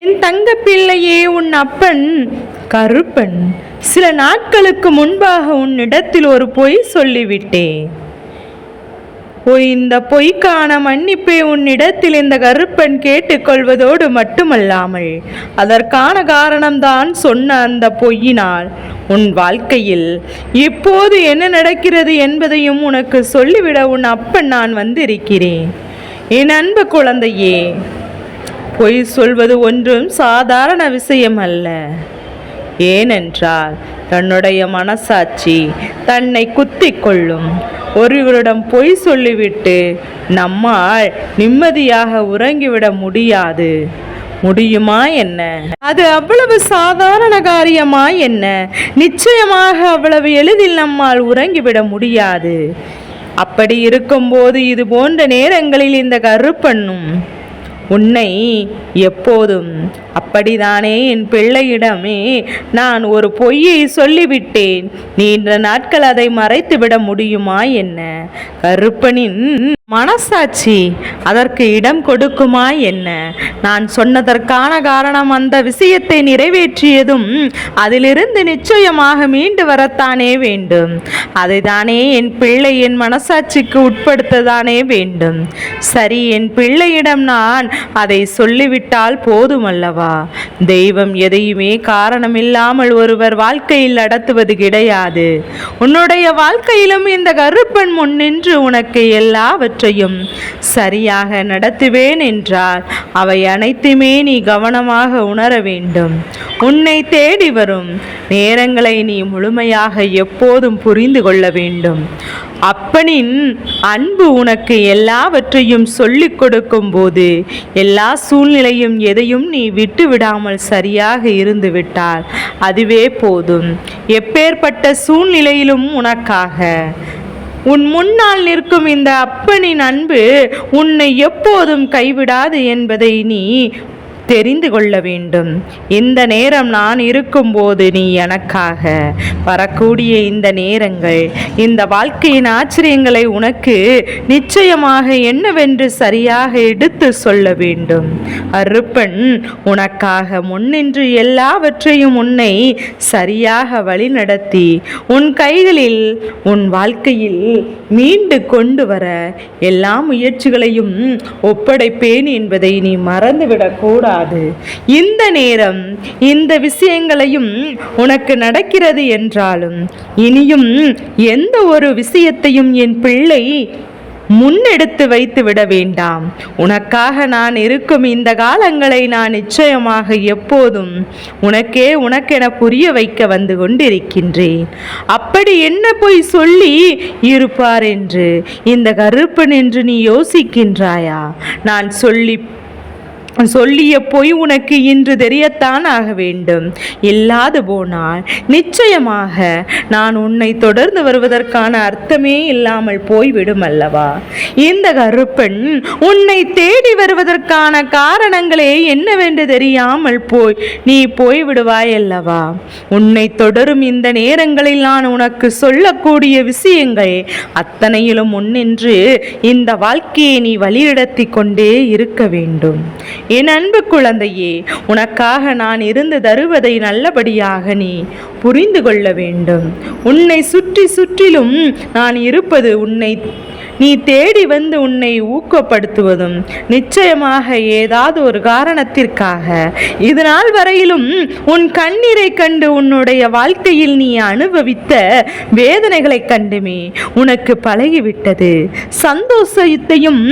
என் தங்க பிள்ளையே, உன் அப்பன் கருப்பன் சில நாட்களுக்கு முன்பாக உன்னிடத்தில் ஒரு பொய் சொல்லிவிட்டேன். இந்த பொய்க்கான மன்னிப்பை உன்னிடத்தில் இந்த கருப்பன் கேட்டுக்கொள்வதோடு மட்டுமல்லாமல் அதற்கான காரணம்தான் சொன்ன அந்த பொய்யினால் உன் வாழ்க்கையில் இப்போது என்ன நடக்கிறது என்பதையும் உனக்கு சொல்லிவிட உன் அப்பன் நான் வந்திருக்கிறேன். என் அன்பு குழந்தையே, பொய் சொல்வது ஒன்றும் சாதாரண விஷயம் அல்ல. ஏனென்றால் தன்னுடைய மனசாட்சி தன்னை குத்திக் கொள்ளும். ஒருவரிடம் பொய் சொல்லிவிட்டு நம்மால் நிம்மதியாக உறங்கிவிட முடியாது. முடியுமா என்ன? அது அவ்வளவு சாதாரண காரியமா என்ன? நிச்சயமாக அவ்வளவு எளிதில் நம்மால் உறங்கிவிட முடியாது. அப்படி இருக்கும்போது இது போன்ற நேரங்களில் இந்த கருப்பண்ணும் உன்னை எப்போதும் அப்படித்தானே என் பிள்ளையிடமே நான் ஒரு பொய்யை சொல்லிவிட்டேன், நீண்ட நாட்கள் அதை மறைத்துவிட முடியுமா என்ன? கருப்பனின் மனசாட்சி அதற்கு இடம் கொடுக்குமா என்ன? நான் சொன்னதற்கான காரணம் அந்த விஷயத்தை நிறைவேற்றியதும் அதிலிருந்து நிச்சயமாக மீண்டு வரத்தானே வேண்டும். அதைதானே என் பிள்ளை என் மனசாட்சிக்கு உட்படுத்ததானே வேண்டும். சரி, என் பிள்ளையிடம் நான் அதை சொல்லிவிட்டால் போதுமல்லவா? தெய்வம் எதையுமே காரணமில்லாமல் ஒருவர் வாழ்க்கையில் நடத்துவது கிடையாது. உன்னுடைய வாழ்க்கையிலும் இந்த கருப்பன் முன்னின்று உனக்கு எல்லாவற்றையும் சரியாக நடத்துவேன் என்றால் அவை அனைத்துமே நீ கவனமாக உணர வேண்டும். உன்னை தேடி வரும் நேரங்களை நீ முழுமையாக எப்போதும் புரிந்து கொள்ள வேண்டும். அப்பனின் அன்பு உனக்கு எல்லாவற்றையும் சொல்லிக் கொடுக்கும் போது எல்லா சூழ்நிலையும் எதையும் நீ விட்டு விடாமல் சரியாக இருந்து விட்டால் அதுவே போதும். எப்பேற்பட்ட சூழ்நிலையிலும் உனக்காக உன் முன்னால் நிற்கும் இந்த அப்பனின் அன்பு உன்னை எப்போதும் கைவிடாது என்பதை நீ தெரிந்து கொள்ள வேண்டும். இந்த நேரம் நான் இருக்கும்போது நீ எனக்காக வரக்கூடிய இந்த நேரங்கள், இந்த வாழ்க்கையின் ஆச்சரியங்களை உனக்கு நிச்சயமாக என்னவென்று சரியாக எடுத்து சொல்ல வேண்டும். அருப்பன் உனக்காக முன்னின்று எல்லாவற்றையும் உன்னை சரியாக வழிநடத்தி உன் கைகளில் உன் வாழ்க்கையில் மீண்டு கொண்டு வர எல்லா முயற்சிகளையும் ஒப்படைப்பேன் என்பதை நீ மறந்துவிடக்கூடாது. இந்த நேரம் இந்த விஷயங்களையும் உனக்கு நடக்கிறது என்றாலும் இனியும் எந்த ஒரு விஷயத்தையும் என் பிள்ளை முன்னெடுத்து வைத்து விட வேண்டாம். உனக்காக நான் இருக்கும் இந்த காலங்களை நான் நிச்சயமாக எப்போதும் உனக்கென புரிய வைக்க வந்து கொண்டிருக்கின்றேன். அப்படி என்ன போய் சொல்லி இருப்பார் என்று இந்த கருப்பன் என்று நீ யோசிக்கின்றாயா? நான் சொல்லிய பொய் உனக்கு இன்று தெரியத்தான் ஆக வேண்டும். இல்லாது போனால் நிச்சயமாக நான் உன்னை தொடர்ந்து வருவதற்கான அர்த்தமே இல்லாமல் போய்விடும் அல்லவா? இந்த கருப்பன் உன்னை தேடி வருவதற்கான காரணங்களே என்னவென்று தெரியாமல் நீ போய்விடுவாய் அல்லவா? உன்னை தொடரும் இந்த நேரங்களில் நான் உனக்கு சொல்லக்கூடிய விஷயங்கள் அத்தனையிலும் முன்னின்று இந்த வாழ்க்கையை நீ வழிநடத்தி கொண்டே இருக்க வேண்டும். என் அன்பு குழந்தையே, உனக்காக நான் இருந்து தருவதை நல்லபடியாக நீ புரிந்து கொள்ள வேண்டும். உன்னை சுற்றிலும் நான் இருப்பது நீ தேடி வந்து உன்னை ஊக்கப்படுத்துவதும் நிச்சயமாக ஏதாவது ஒரு காரணத்திற்காக. இதனால் வரையிலும் உன் கண்ணீரை கண்டு உன்னுடைய வாழ்க்கையில் நீ அனுபவித்த வேதனைகளை கண்டுமே உனக்கு பழகிவிட்டது. சந்தோஷத்தையும்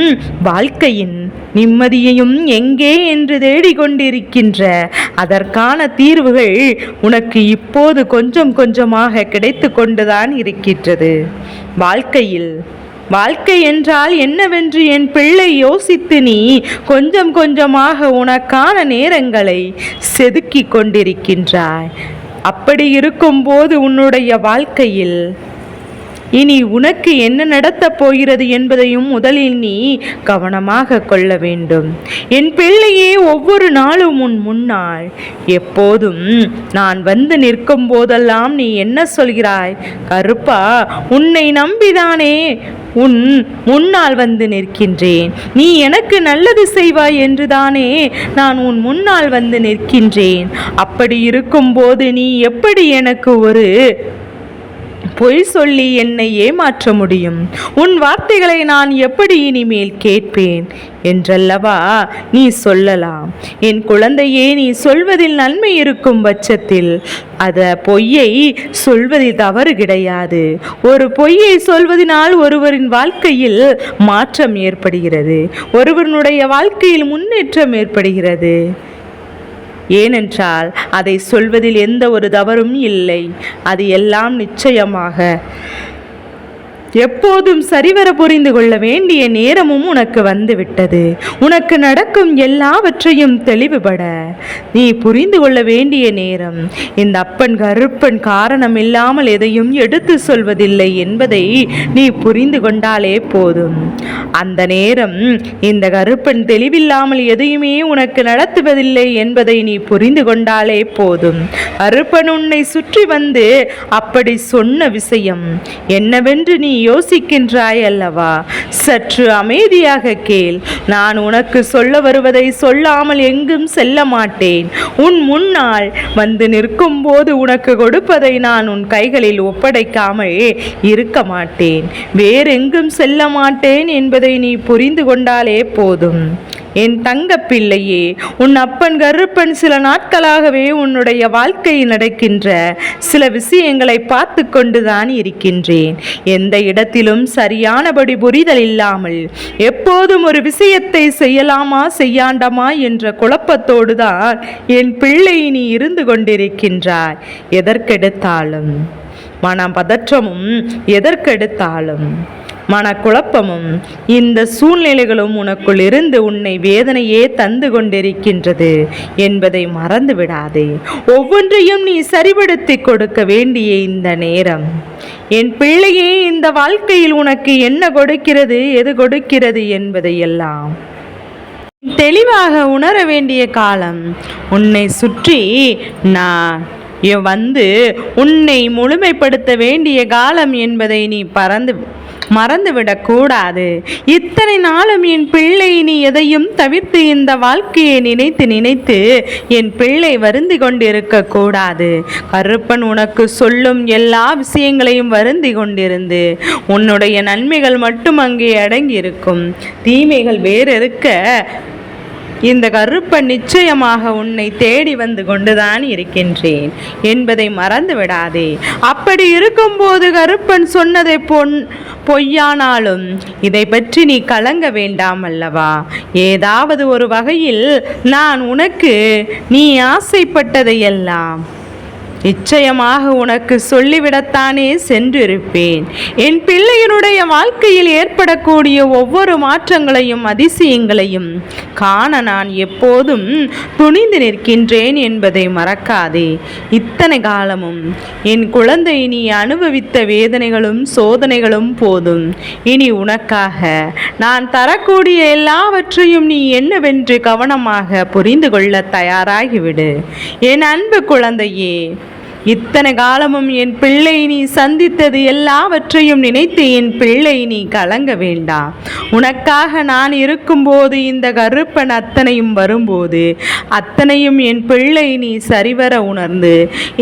வாழ்க்கையின் நிம்மதியையும் எங்கே என்று தேடிக்கொண்டிருக்கின்ற அதற்கான தீர்வுகள் உனக்கு இப்போது கொஞ்சம் கொஞ்சமாக கிடைத்து கொண்டுதான் இருக்கின்றது. வாழ்க்கை என்றால் என்னவென்று என் பிள்ளை யோசித்து நீ கொஞ்சம் கொஞ்சமாக உனக்கான நேரங்களை செதுக்கி கொண்டிருக்கின்றாய். அப்படி இருக்கும்போது உன்னுடைய வாழ்க்கையில் இனி உனக்கு என்ன நடத்தப் போகிறது என்பதையும் முதலில் நீ கவனமாக கொள்ள வேண்டும். என் பிள்ளையே, ஒவ்வொரு நாளும் உன் முன்னால் எப்போதும் நான் வந்து நிற்கும் போதெல்லாம் நீ என்ன சொல்கிறாய்? கருப்பா, உன்னை நம்பிதானே உன் முன்னால் வந்து நிற்கின்றேன். நீ எனக்கு நல்லது செய்வாய் என்றுதானே நான் உன் முன்னால் வந்து நிற்கின்றேன். அப்படி இருக்கும்போது நீ எப்படி எனக்கு ஒரு பொய் சொல்லி என்னை ஏமாற்ற முடியும்? உன் வார்த்தைகளை நான் எப்படி இனிமேல் கேட்பேன் என்றல்லவா நீ சொல்லலாம். என் குழந்தையே, நீ சொல்வதில் நன்மை இருக்கும் பட்சத்தில் பொய்யை சொல்வதில் தவறு கிடையாது. ஒரு பொய்யை சொல்வதனால் ஒருவரின் வாழ்க்கையில் மாற்றம் ஏற்படுகிறது, ஒருவனுடைய வாழ்க்கையில் முன்னேற்றம் ஏற்படுகிறது. ஏனென்றால் அதை சொல்வதில் எந்த ஒரு தவறும் இல்லை. அது எல்லாம் நிச்சயமாக எப்போதும் சரிவர புரிந்து கொள்ள வேண்டிய நேரமும் உனக்கு வந்துவிட்டது. உனக்கு நடக்கும் எல்லாவற்றையும் தெளிவுபட நீ புரிந்து கொள்ள வேண்டிய நேரம். இந்த அப்பன் கருப்பன் காரணம் இல்லாமல் எதையும் எடுத்து சொல்வதில்லை என்பதை நீ புரிந்து கொண்டாலே போதும். அந்த நேரம் இந்த கருப்பன் தெளிவில்லாமல் எதையுமே உனக்கு நடத்துவதில்லை என்பதை நீ புரிந்து கொண்டாலே போதும். கருப்பன் உன்னை சுற்றி வந்து அப்படி சொன்ன விஷயம் என்னவென்று நீ யோசிக்கின்றாய் அல்லவா? சற்று அமைதியாக கேள். நான் உனக்கு சொல்ல வருவதை சொல்லாமல் எங்கும் செல்ல மாட்டேன். உன் முன்னால் வந்து நிற்கும் போது உனக்கு கொடுப்பதை நான் உன் கைகளில் ஒப்படைக்காமல் இருக்க மாட்டேன். வேறெங்கும் செல்ல மாட்டேன் என்பதை நீ புரிந்து கொண்டாலே போதும். என் தங்க பிள்ளையே, உன் அப்பன் கருப்பன் சில நாட்களாகவே உன்னுடைய வாழ்க்கையில் நடக்கின்ற சில விஷயங்களை பார்த்து கொண்டுதான் இருக்கின்றேன். எந்த இடத்திலும் சரியானபடி புரிதல் இல்லாமல் எப்போதும் ஒரு விஷயத்தை செய்யலாமா செய்யாண்டமா என்ற குழப்பத்தோடு தான் என் பிள்ளை நீ இருந்து கொண்டிருக்கின்றாய். எதற்கெடுத்தாலும் மனபதற்றமும், எதற்கெடுத்தாலும் மனக்குழப்பமும், இந்த சூழ்நிலைகளும் உனக்குள் இருந்து உன்னை வேதனையே தந்து கொண்டிருக்கின்றது என்பதை மறந்து விடாதே. ஒவ்வொன்றையும் நீ சரிபடுத்தி கொடுக்க வேண்டிய இந்த நேரம். என் பிள்ளையே, இந்த வாழ்க்கையில் உனக்கு என்ன கொடுக்கிறது, எது கொடுக்கிறது என்பதையெல்லாம் தெளிவாக உணர வேண்டிய காலம். உன்னை சுற்றி நான் வந்து உன்னை முழுமைப்படுத்த வேண்டிய காலம் என்பதை நீ மறந்துவிடக்கூடாது. இத்தனை நாளும் என் பிள்ளை நீ எதையும் தவிர்த்து இந்த வாழ்க்கையை நினைத்து என் பிள்ளை வருந்தி கொண்டிருக்க கூடாது. கருப்பன் உனக்கு சொல்லும் எல்லா விஷயங்களையும் வருந்தி கொண்டிருந்து உன்னுடைய நன்மைகள் மட்டும் அங்கே அடங்கியிருக்கும். தீமைகள் வேறிருக்க இந்த கருப்பன் நிச்சயமாக உன்னை தேடி வந்து கொண்டுதான் இருக்கின்றேன் என்பதை மறந்து விடாதே. அப்படி இருக்கும்போது கருப்பன் சொன்னதை பொய்யானாலும் இதை பற்றி நீ கலங்க வேண்டாம் அல்லவா? ஏதாவது ஒரு வகையில் நான் உனக்கு நீ ஆசைப்பட்டதையெல்லாம் நிச்சயமாக உனக்கு சொல்லிவிடத்தானே சென்றிருப்பேன். என் பிள்ளையினுடைய வாழ்க்கையில் ஏற்படக்கூடிய ஒவ்வொரு மாற்றங்களையும் அதிசயங்களையும் காண நான் எப்போதும் துணிந்து நிற்கின்றேன் என்பதை மறக்காதே. இத்தனை காலமும் என் குழந்தை நீ அனுபவித்த வேதனைகளும் சோதனைகளும் போதும். இனி உனக்காக நான் தரக்கூடிய எல்லாவற்றையும் நீ என்னவென்று கவனமாக புரிந்து கொள்ள தயாராகிவிடு. என் அன்பு குழந்தையே, இத்தனை காலமும் என் பிள்ளை நீ சந்தித்தது எல்லாவற்றையும் நினைத்து என் பிள்ளை நீ கலங்க வேண்டாம். உனக்காக நான் இருக்கும்போது இந்த கருப்பன் அத்தனையும் வரும்போது அத்தனையும் என் பிள்ளை நீ சரிவர உணர்ந்து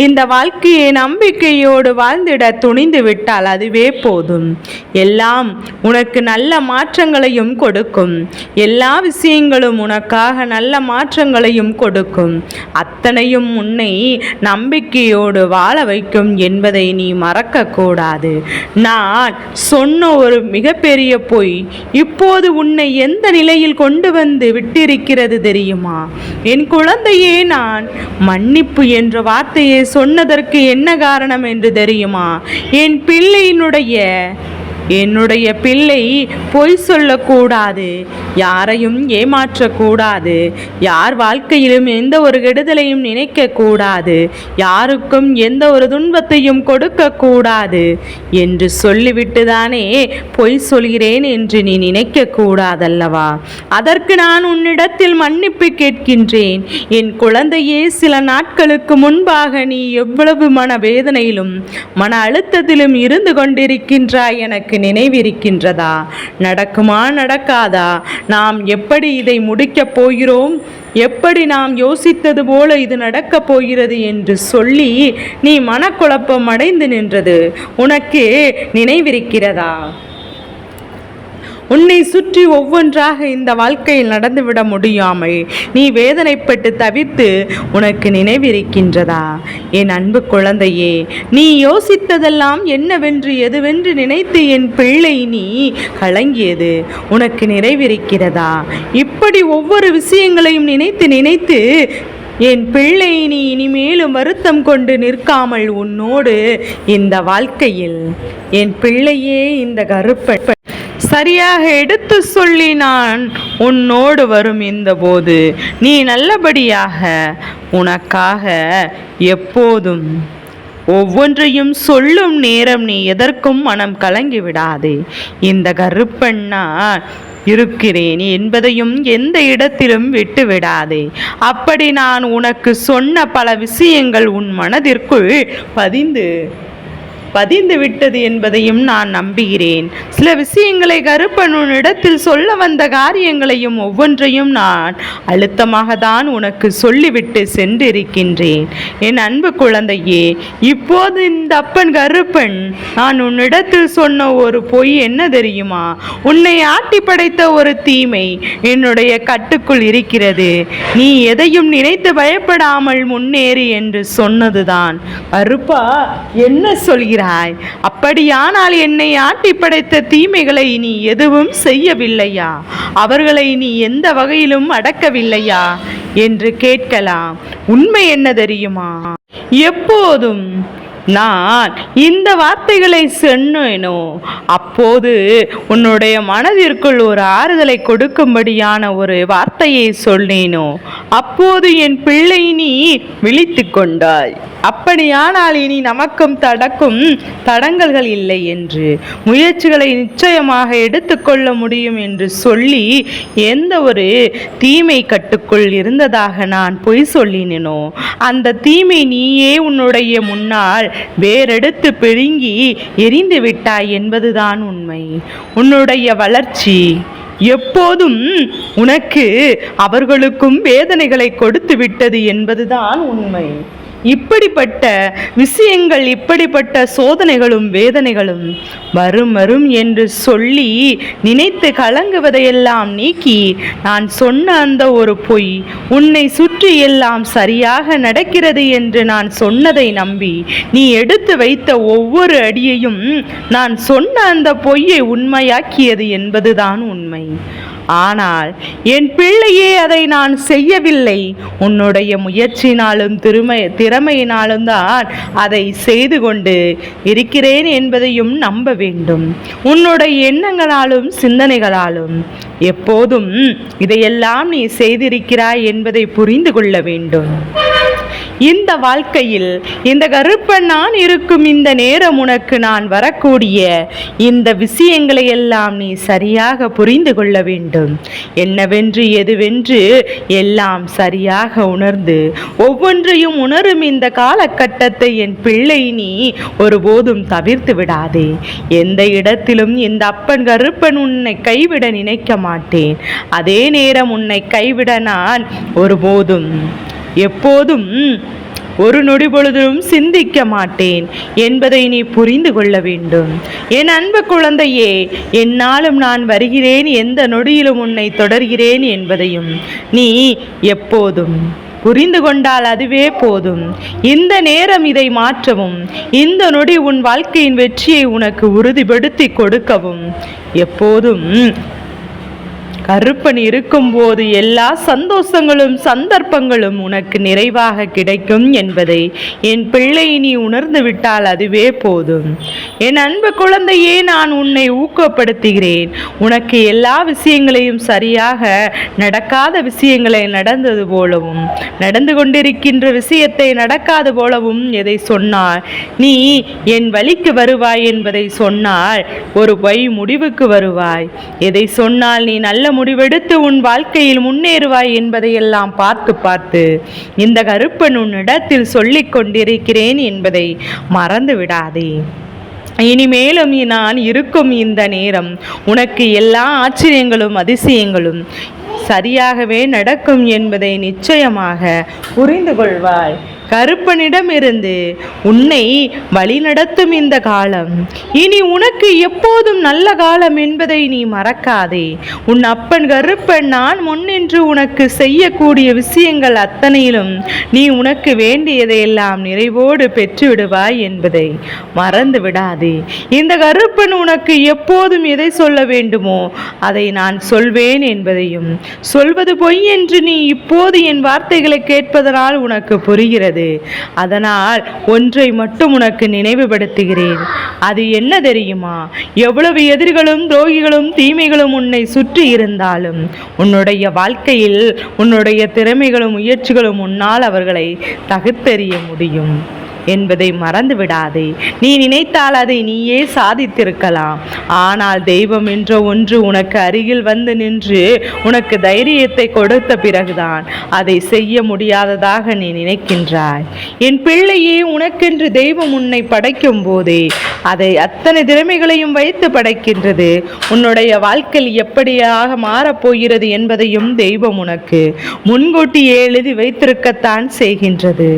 இந்த வாழ்க்கையை நம்பிக்கையோடு வாழ்ந்திட துணிந்து விட்டால் அதுவே போதும். எல்லாம் உனக்கு நல்ல மாற்றங்களையும் கொடுக்கும். எல்லா விஷயங்களும் உனக்காக நல்ல மாற்றங்களையும் கொடுக்கும். அத்தனையும் உன்னை நம்பிக்கையோடு வாழ வைக்கும் என்பதை நீ மறக்க கூடாது. நான் சொன்ன ஒரு மிகப்பெரிய பொய் இப்போது உன்னை எந்த நிலையில் கொண்டு வந்து விட்டிருக்கிறது தெரியுமா? என் குழந்தையே, நான் மன்னிப்பு என்ற வார்த்தையை சொன்னதற்கு என்ன காரணம் என்று தெரியுமா? என் பிள்ளையினுடைய என்னுடைய பிள்ளை பொய் சொல்லக்கூடாது, யாரையும் ஏமாற்றக்கூடாது, யார் வாழ்க்கையிலும் எந்த ஒரு கெடுதலையும் நினைக்கக்கூடாது, யாருக்கும் எந்த ஒரு துன்பத்தையும் கொடுக்கக்கூடாது என்று சொல்லிவிட்டுதானே பொய் சொல்கிறேன் என்று நீ நினைக்க கூடாதல்லவா? அதற்கு நான் உன்னிடத்தில் மன்னிப்பு கேட்கின்றேன். என் குழந்தையே, சில நாட்களுக்கு முன்பாக நீ எவ்வளவு மனவேதனையிலும் மன அழுத்தத்திலும் இருந்து கொண்டிருக்கின்றாய் எனக்கு நினைவிருக்கின்றதா? நடக்குமா நடக்காதா? நாம் எப்படி இதை முடிக்கப் போகிறோம், எப்படி நாம் யோசித்தது போல இது நடக்கப் போகிறது என்று சொல்லி நீ மனக்குழப்பம் அடைந்து நின்றது உனக்கு நினைவிருக்கிறதா? உன்னை சுற்றி ஒவ்வொன்றாக இந்த வாழ்க்கையில் நடந்துவிட முடியாமல் நீ வேதனைப்பட்டு தவித்து உனக்கு நினைவிருக்கின்றதா? என் அன்பு குழந்தையே, நீ யோசித்ததெல்லாம் என்னவென்று எதுவென்று நினைத்து என் பிள்ளை நீ கலங்கியது உனக்கு நிறைவிருக்கிறதா? இப்படி ஒவ்வொரு விஷயங்களையும் நினைத்து நினைத்து என் பிள்ளை நீ இனிமேலும் வருத்தம் கொண்டு நிற்காமல் உன்னோடு இந்த வாழ்க்கையில் என் பிள்ளையே இந்த கருப்பன் சரியாக எடுத்து சொல்லி நான் உன்னோடு வரும் இந்த போது நீ நல்லபடியாக உனக்காக எப்போதும் ஒவ்வொன்றையும் சொல்லும் நேரம் நீ எதற்கும் மனம் கலங்கி விடாதே. இந்த கருப்பன் நான் இருக்கிறேன் என்பதையும் எந்த இடத்திலும் விட்டு விடாதே. அப்படி நான் உனக்கு சொன்ன பல விஷயங்கள் உன் மனதிற்குள் பதிந்து விட்டது என்பதையும் நான் நம்புகிறேன். சில விஷயங்களை கருப்பன் உன்னிடத்தில் சொல்ல வந்த காரியங்களையும் ஒவ்வொன்றையும் நான் அழுத்தமாக தான் உனக்கு சொல்லிவிட்டு சென்றிருக்கின்றேன். என் அன்பு குழந்தையே, இப்போது இந்த அப்பன் கருப்பன் நான் உன்னிடத்தில் சொன்ன ஒரு பொய் என்ன தெரியுமா? உன்னை ஆட்டி படைத்த ஒரு தீமை என்னுடைய கட்டுக்குள் இருக்கிறது, நீ எதையும் நினைத்து பயப்படாமல் முன்னேறி என்று சொன்னதுதான். கருப்பா, என்ன சொல்கிறாய்? அப்படியானால் என்னை ஆட்டி படைத்த தீமைகளை நீ எதுவும் செய்யவில்லையா? அவர்களை நீ எந்த வகையிலும் அடக்கவில்லையா என்று கேட்கலாம். உண்மை என்ன தெரியுமா? எப்போதும் நான் இந்த வார்த்தைகளை சொன்னேனோ அப்போது உன்னுடைய மனதிற்குள் ஒரு ஆறுதலை கொடுக்கும்படியான ஒரு வார்த்தையை சொன்னேனோ அப்போது என் பிள்ளை நீ விழித்து கொண்டாய். அப்படியானால் இனி நமக்கும் தடங்கல்கள் இல்லை என்று, முயற்சிகளை நிச்சயமாக எடுத்துக்கொள்ள முடியும் என்று சொல்லி எந்த ஒரு தீமை கட்டுக்குள் இருந்ததாக நான் பொய் சொல்லினேனோ அந்த தீமை நீயே உன்னுடைய முன்னால் வேறெடுத்து பிடுங்கி எரிந்து விட்டாய் என்பதுதான் உண்மை. உன்னுடைய வளர்ச்சி எப்போதும் உனக்கு அவர்களுக்கும் வேதனைகளை கொடுத்து விட்டது என்பதுதான் உண்மை. இப்படிப்பட்ட விஷயங்கள், இப்படிப்பட்ட சோதனைகளும் வேதனைகளும் வரும் என்று சொல்லி நினைத்து கலங்குவதையெல்லாம் நீக்கி நான் சொன்ன அந்த ஒரு பொய் உன்னை சுற்றி எல்லாம் சரியாக நடக்கிறது என்று நான் சொன்னதை நம்பி நீ எடுத்து வைத்த ஒவ்வொரு அடியையும் நான் சொன்ன அந்த பொய்யை உண்மையாக்கியது என்பதுதான் உண்மை. ஆனால் என் பிள்ளையே அதை நான் செய்யவில்லை. உன்னுடைய முயற்சியினாலும் திறமையினாலும் தான் அதை செய்து கொண்டு இருக்கிறேன் என்பதையும் நம்ப வேண்டும். உன்னுடைய எண்ணங்களாலும் சிந்தனைகளாலும் எப்போதும் இதையெல்லாம் நீ செய்திருக்கிறாய் என்பதை புரிந்து கொள்ள வேண்டும். இந்த வாழ்க்கையில் இந்த கருப்பன் நான் இருக்கும் இந்த நேரம் உனக்கு நான் வரக்கூடிய இந்த விஷயங்களை எல்லாம் நீ சரியாக புரிந்து கொள்ள வேண்டும். என்னவென்று எதுவென்று எல்லாம் சரியாக உணர்ந்து ஒவ்வொன்றையும் உணரும் இந்த காலகட்டத்தை என் பிள்ளை நீ ஒருபோதும் தவிர்த்து விடாதே. எந்த இடத்திலும் இந்த அப்பன் கருப்பன் உன்னை கைவிட நினைக்க மாட்டேன். அதே நேரம் உன்னை கைவிட நான் ஒருபோதும் எப்போதும் ஒரு நொடி பொழுதும் சிந்திக்க மாட்டேன் என்பதை நீ புரிந்து கொள்ள வேண்டும். என் அன்பு குழந்தையே, என்னாலும் நான் வருகிறேன், எந்த நொடியிலும் உன்னை தொடர்கிறேன் என்பதையும் நீ எப்போதும் புரிந்து கொண்டால் அதுவே போதும். இந்த நேரம் இதை மாற்றவும், இந்த நொடி உன் வாழ்க்கையின் வெற்றியை உனக்கு உறுதிப்படுத்தி கொடுக்கவும் எப்போதும் கருப்பன் இருக்கும்போது எல்லா சந்தோஷங்களும் சந்தர்ப்பங்களும் உனக்கு நிறைவாக கிடைக்கும் என்பதை என் பிள்ளை நீ உணர்ந்து விட்டால் அதுவே போதும். என் அன்பு குழந்தையே, நான் உன்னை ஊக்கப்படுத்துகிறேன். உனக்கு எல்லா விஷயங்களையும் சரியாக நடக்காத விஷயங்களை நடந்தது போலவும் நடந்து கொண்டிருக்கின்ற விஷயத்தை நடக்காது போலவும் எதை சொன்னால் நீ என் வழிக்கு வருவாய் என்பதை சொன்னால் ஒரு முடிவுக்கு வருவாய். எதை சொன்னால் நீ நல்ல முடிவெடுத்து உன் வாழ்க்கையில் முன்னேறுவாய் என்பதையெல்லாம் பார்த்து பார்த்து இந்த கருப்பன் உன்னிடத்தில் சொல்லிக் கொண்டிருக்கிறேன் என்பதை மறந்து விடாதே. இனிமேலும் நான் இருக்கும் இந்த நேரம் உனக்கு எல்லா ஆச்சரியங்களும் அதிசயங்களும் சரியாகவே நடக்கும் என்பதை நிச்சயமாக புரிந்து கொள்வாய். கருப்பனிடமிருந்து உன்னை வழிநடத்தும் இந்த காலம் இனி உனக்கு எப்போதும் நல்ல காலம் என்பதை நீ மறக்காதே. உன் அப்பன் கருப்பன் நான் முன்னின்று உனக்கு செய்யக்கூடிய விஷயங்கள் அத்தனையிலும் நீ உனக்கு வேண்டியதையெல்லாம் நிறைவோடு பெற்றுவிடுவாய் என்பதை மறந்து விடாதே. இந்த கருப்பன் உனக்கு எப்போதும் எதை சொல்ல வேண்டுமோ அதை நான் சொல்வேன் என்பதையும், சொல்வது பொய் என்று நீ இப்போது என் வார்த்தைகளை கேட்பதனால் உனக்கு புரிகிறது. அதனால் ஒன்றை மட்டும் உனக்கு நினைவுபடுத்துகிறேன். அது என்ன தெரியுமா? எவ்வளவு எதிரிகளும் துரோகிகளும் தீமைகளும் உன்னை சுற்றி இருந்தாலும் உன்னுடைய வாழ்க்கையில் உன்னுடைய திறமைகளும் முயற்சிகளும் உன்னால் அவர்களை தகுத்தெறிய முடியும் என்பதை மறந்து விடாதே. நீ நினைத்தால் அதை நீயே சாதித்திருக்கலாம். ஆனால் தெய்வம் என்ற ஒன்று உனக்கு அருகில் வந்து நின்று உனக்கு தைரியத்தை கொடுத்த பிறகுதான் அதை செய்ய முடியாததாக நீ நினைக்கின்றாய். என் பிள்ளையே, உனக்கென்று தெய்வம் உன்னை படைக்கும் போதே அதை அத்தனை திறமைகளையும் வைத்து படைக்கின்றது. உன்னுடைய வாழ்க்கையில் எப்படியாக மாறப்போகிறது என்பதையும் தெய்வம் உனக்கு முன்கூட்டியே எழுதி வைத்திருக்கத்தான் செய்கின்றது.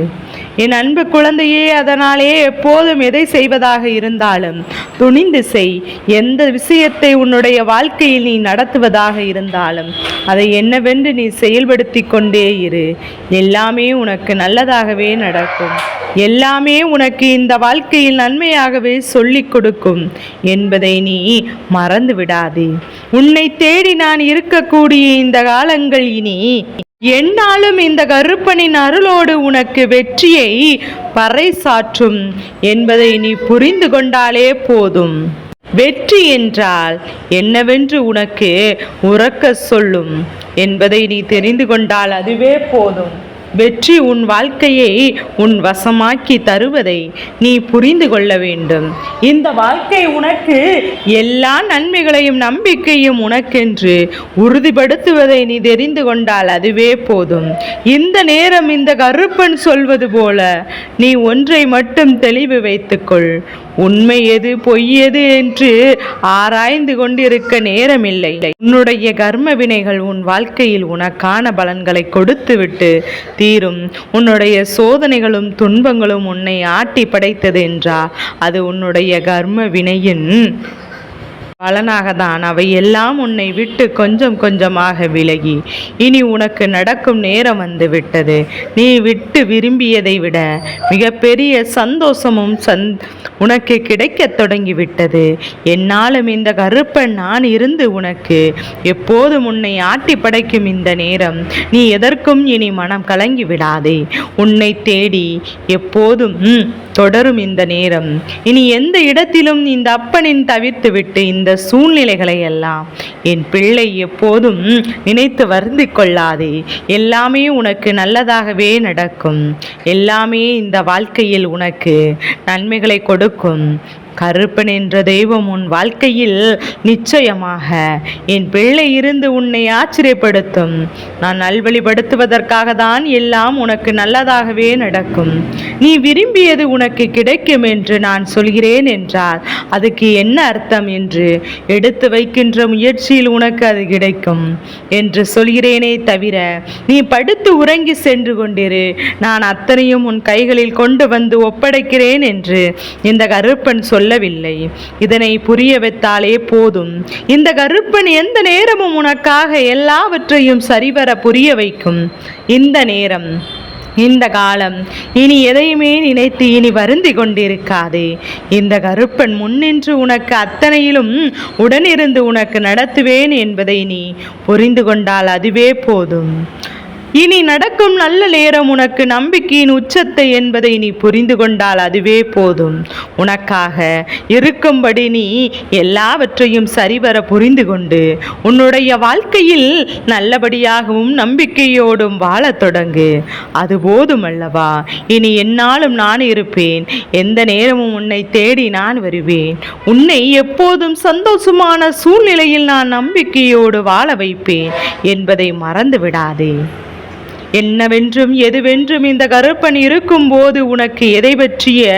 என் அன்பு குழந்தையே, அதனாலே எப்போதும் எதை செய்வதாக இருந்தாலும் துணிந்து செய். எந்த விஷயத்தை உன்னுடைய வாழ்க்கையில் நீ நடத்துவதாக இருந்தாலும் அதை என்னவென்று நீ செயல்படுத்தி கொண்டே இரு. எல்லாமே உனக்கு நல்லதாகவே நடக்கும். எல்லாமே உனக்கு இந்த வாழ்க்கையில் நன்மையாகவே சொல்லிக் கொடுக்கும் என்பதை நீ மறந்து விடாதே. உன்னை தேடி நான் இருக்கக்கூடிய இந்த காலங்கள் இனி என்னாலும் இந்த கருப்பனின் அருளோடு உனக்கு வெற்றியை பறைசாற்றும் என்பதை நீ புரிந்து கொண்டாலே போதும். வெற்றி என்றால் என்னவென்று உனக்கு உறக்க சொல்லும் என்பதை நீ தெரிந்து கொண்டால் அதுவே போதும். வெற்றி உன் வாழ்க்கையை உன் வசமாக்கி தருவதை நீ புரிந்து கொள்ள வேண்டும். இந்த வாழ்க்கை உனக்கு எல்லா நன்மைகளையும் நம்பிக்கையும் உனக்கென்று உறுதிப்படுத்துவதை நீ தெரிந்து கொண்டால் அதுவே போதும். இந்த நேரம் இந்த கருப்பன் சொல்வது போல நீ ஒன்றை மட்டும் தெளிவு வைத்துக்கொள். உண்மை எது பொய் எது என்று ஆராய்ந்து கொண்டிருக்க நேரமில்லை. உன்னுடைய கர்ம வினைகள் உன் வாழ்க்கையில் உனக்கான பலன்களை கொடுத்துவிட்டு தீரும். உன்னுடைய சோதனைகளும் துன்பங்களும் உன்னை ஆட்டி படைத்தது என்றால் அது உன்னுடைய கர்ம வினையின் பலனாகத்தான். அவை எல்லாம் உன்னை விட்டு கொஞ்சம் கொஞ்சமாக விலகி இனி உனக்கு நடக்கும் நேரம் வந்து விட்டது. நீ விட்டு விரும்பியதை விட மிகப்பெரிய சந்தோஷமும் உனக்கு கிடைக்க தொடங்கிவிட்டது. என்னாலும் இந்த கருப்பன் நான் இருந்து உனக்கு எப்போதும் உன்னை ஆட்டி படைக்கும் இந்த நேரம் நீ எதற்கும் இனி மனம் கலங்கி விடாதே. உன்னை தேடி எப்போதும் தொடரும் இந்த நேரம் இனி எந்த இடத்திலும் இந்த அப்பனின் தவிர்த்து விட்டு இந்த சூழ்நிலைகளை எல்லாம் என் பிள்ளை எப்போதும் நினைத்து வருந்தி கொள்ளாதே. எல்லாமே உனக்கு நல்லதாகவே நடக்கும். எல்லாமே இந்த வாழ்க்கையில் உனக்கு நன்மைகளை கொடுக்கும். கருப்பன் என்ற தெய்வம் உன் வாழ்க்கையில் நிச்சயமாக என் பிள்ளை இருந்து உன்னை ஆச்சரியப்படுத்தும். நான் நல்வழிப்படுத்துவதற்காக தான் எல்லாம் உனக்கு நல்லதாகவே நடக்கும். நீ விரும்பியது உனக்கு கிடைக்கும் என்று நான் சொல்கிறேன் என்றால் அதுக்கு என்ன அர்த்தம் என்று எடுத்து வைக்கின்ற முயற்சியில் உனக்கு அது கிடைக்கும் என்று சொல்கிறேனே தவிர நீ படுத்து உறங்கி சென்று கொண்டிரு, நான் அத்தனையும் உன் கைகளில் கொண்டு வந்து ஒப்படைக்கிறேன் என்று இந்த கருப்பன் சொல்லவில்லை. இதனை புரிய வைத்தாலே போதும். இந்த கருப்பன் எந்த நேரமும் உனக்காக எல்லாவற்றையும் சரிவர புரிய வைக்கும். இந்த நேரம் இந்த காலம் இனி எதையுமே நினைத்து இனி வருந்தி கொண்டிருக்காதே. இந்த கருப்பன் முன்னின்று உனக்கு அத்தனையிலும் உடனிருந்து உனக்கு நடத்துவேன் என்பதை நீ புரிந்து கொண்டால் அதுவே போதும். இனி நடக்கும் நல்ல நேரம் உனக்கு நம்பிக்கையின் உச்சத்தை என்பதை நீ புரிந்து கொண்டால் அதுவே போதும். உனக்காக இருக்கும்படி நீ எல்லாவற்றையும் சரிவர புரிந்து கொண்டு உன்னுடைய வாழ்க்கையில் நல்லபடியாகவும் நம்பிக்கையோடும் வாழத் தொடங்கு. அது போதுமல்லவா? இனி என்னாலும் நான் இருப்பேன். எந்த நேரமும் உன்னை தேடி நான் வருவேன். உன்னை எப்போதும் சந்தோஷமான சூழ்நிலையில் நான் நம்பிக்கையோடு வாழ வைப்பேன் என்பதை மறந்து விடாதே. என்னவென்றும் எதுவென்றும் இந்த கருப்பன் இருக்கும்போது உனக்கு எதை பற்றிய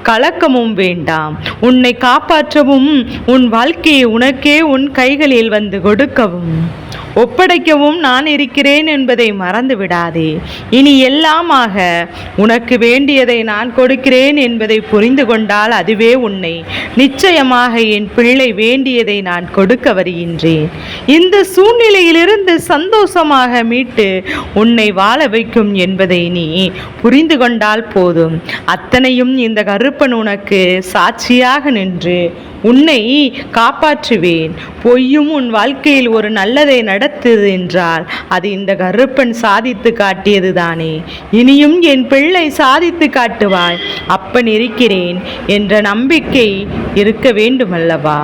கலக்கமும் வேண்டாம். உன்னை காப்பாற்றவும் உன் வாழ்க்கையை உனக்கே உன் கைகளில் வந்து கொடுக்கவும் ஒப்படைக்கவும் நான் இருக்கிறேன் என்பதை மறந்து விடாதே. இனி எல்லாமாக உனக்கு வேண்டியதை நான் கொடுக்கிறேன் என்பதை புரிந்து கொண்டால் அதுவே உன்னை நிச்சயமாக என் பிள்ளை வேண்டியதை நான் கொடுக்க வருகின்றேன். இந்த சூழ்நிலையிலிருந்து சந்தோஷமாக மீட்டு உன்னை வாழ வைக்கும் என்பதை நீ புரிந்து கொண்டால் போதும். அத்தனையும் இந்த கருப்பன் உனக்கு சாட்சியாக நின்று உன்னை காப்பாற்றுவேன். பொய்யும் உன் வாழ்க்கையில் ஒரு நல்லதை நடத்துது என்றால் அது இந்த கருப்பன் சாதித்து காட்டியது தானே. இனியும் என் பிள்ளை சாதித்து காட்டுவாய். அப்பன் இருக்கிறேன் என்ற நம்பிக்கை இருக்க வேண்டுமல்லவா?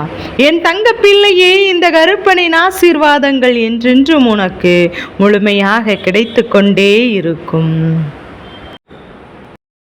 என் தங்க பிள்ளையே, இந்த கருப்பனின் ஆசீர்வாதங்கள் என்றென்றும் உனக்கு முழுமையாக கிடைத்து கொண்டே இருக்கும்.